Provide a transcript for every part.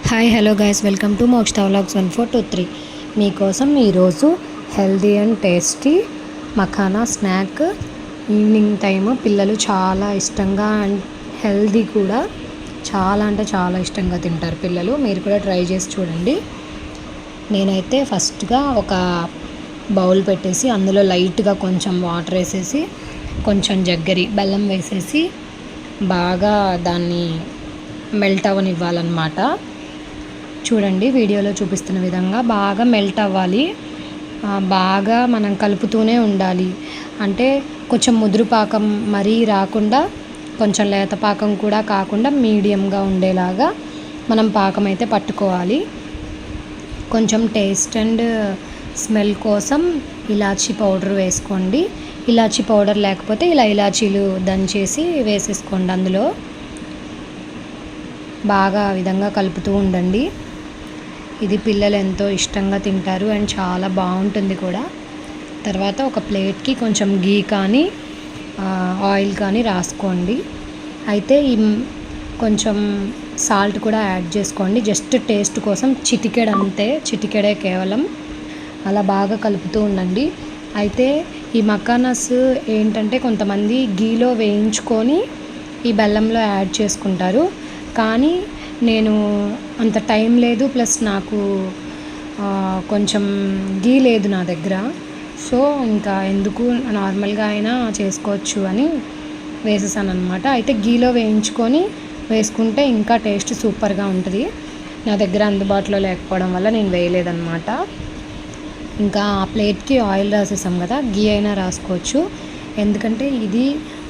Hi hello guys, welcome to Mokshita vlogs 1423. మీకోసం ఈరోజు healthy and tasty makhana snack. Evening time పిల్లలు చాలా ఇష్టంగా అండ్ హెల్దీ కూడా చాలా అంటే చాలా ఇష్టంగా తింటారు పిల్లలు. మీరు కూడా ట్రై చేసి చూడండి. నేనైతే ఫస్ట్గా ఒక బౌల్ పెట్టేసి అందులో లైట్గా కొంచెం వాటర్ వేసేసి కొంచెం జగ్గరి బెల్లం వేసేసి బాగా దాన్ని మెల్ట్ అవ్వనివ్వాలన్నమాట. చూడండి, వీడియోలో చూపిస్తున్న విధంగా బాగా మెల్ట్ అవ్వాలి. బాగా మనం కలుపుతూనే ఉండాలి. అంటే కొంచెం ముదురు పాకం మరీ రాకుండా, కొంచెం లేత పాకం కూడా కాకుండా మీడియంగా ఉండేలాగా మనం పాకం అయితే పట్టుకోవాలి. కొంచెం టేస్ట్ అండ్ స్మెల్ కోసం ఇలాచీ పౌడర్ వేసుకోండి. ఇలాచీ పౌడర్ లేకపోతే ఇలా ఇలాచీలు దంచేసి వేసేసుకోండి. అందులో బాగా ఆ విధంగా కలుపుతూ ఉండండి. ఇది పిల్లలు ఎంతో ఇష్టంగా తింటారు అండ్ చాలా బాగుంటుంది కూడా. తర్వాత ఒక ప్లేట్కి కొంచెం గీ కానీ ఆయిల్ కానీ రాసుకోండి. అయితే కొంచెం సాల్ట్ కూడా యాడ్ చేసుకోండి, జస్ట్ టేస్ట్ కోసం. చిటికెడు అంతే, చిటికెడే కేవలం. అలా బాగా కలుపుతూ ఉండండి. అయితే ఈ మఖానాస్ ఏంటంటే కొంతమంది గీలో వేయించుకొని ఈ బెల్లంలో యాడ్ చేసుకుంటారు. కానీ నేను అంత టైం లేదు, ప్లస్ నాకు కొంచెం గీ లేదు నా దగ్గర. సో ఇంకా ఎందుకు, నార్మల్గా అయినా చేసుకోవచ్చు అని వేసేసాను అనమాట. అయితే గీలో వేయించుకొని వేసుకుంటే ఇంకా టేస్ట్ సూపర్గా ఉంటుంది. నా దగ్గర అందుబాటులో లేకపోవడం వల్ల నేను వేయలేదన్నమాట. ఇంకా ఆ ప్లేట్కి ఆయిల్ రాసేసాం కదా, గీ అయినా రాసుకోవచ్చు. ఎందుకంటే ఇది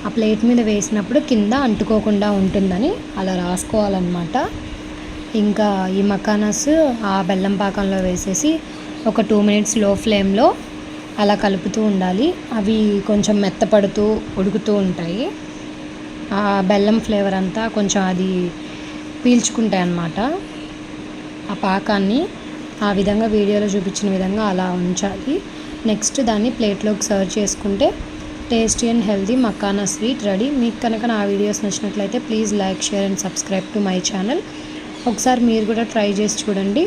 ఆ ప్లేట్ మీద వేసినప్పుడు కింద అంటుకోకుండా ఉంటుందని అలా రాసుకోవాలన్నమాట. ఇంకా ఈ మఖానాస్ ఆ బెల్లం పాకంలో వేసేసి ఒక 2 minutes లో ఫ్లేమ్లో అలా కలుపుతూ ఉండాలి. అవి కొంచెం మెత్తపడుతూ ఉడుకుతూ ఉంటాయి. ఆ బెల్లం ఫ్లేవర్ అంతా కొంచెం అది పీల్చుకుంటాయి అన్నమాట ఆ పాకాన్ని. ఆ విధంగా వీడియోలో చూపించిన విధంగా అలా ఉంచాలి. నెక్స్ట్ దాన్ని ప్లేట్లోకి సర్వ్ చేసుకుంటే tasty and healthy makhana sweet ready. మీకు కనుక నా వీడియోస్ నచ్చినట్లయితే please like, share and subscribe to my channel. ఒకసారి మీరు కూడా ట్రై చేసి చూడండి,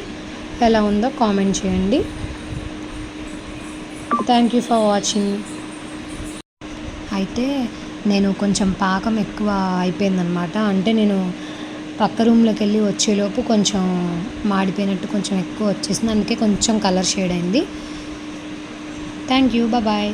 ఎలా ఉందో కామెంట్ చేయండి. Thank you for watching. అయితే నేను కొంచెం పాకం ఎక్కువ అయిపోయిందనమాట. అంటే నేను పక్క రూమ్లోకి వెళ్ళి వచ్చేలోపు కొంచెం మాడిపోయినట్టు కొంచెం ఎక్కువ వచ్చేసింది. అందుకే కొంచెం కలర్ షేడ్ అయింది. Thank you, bye.